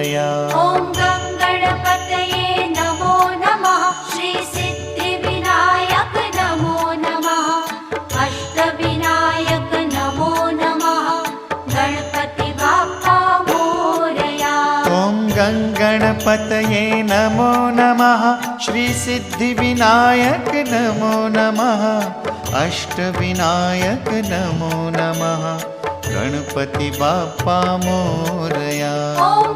मोरया। ॐ गं गणपतये नमो नमः। श्री सिद्धिविनायक नमो नमः। अष्टविनायक नमो नमः। गणपति बाप्पा मोरया। ॐ गं गणपतये नमो नमः। श्री सिद्धिविनायक नमो नमः। अष्टविनायक नमो नमः। गणपति बाप्पा मोरया। ॐ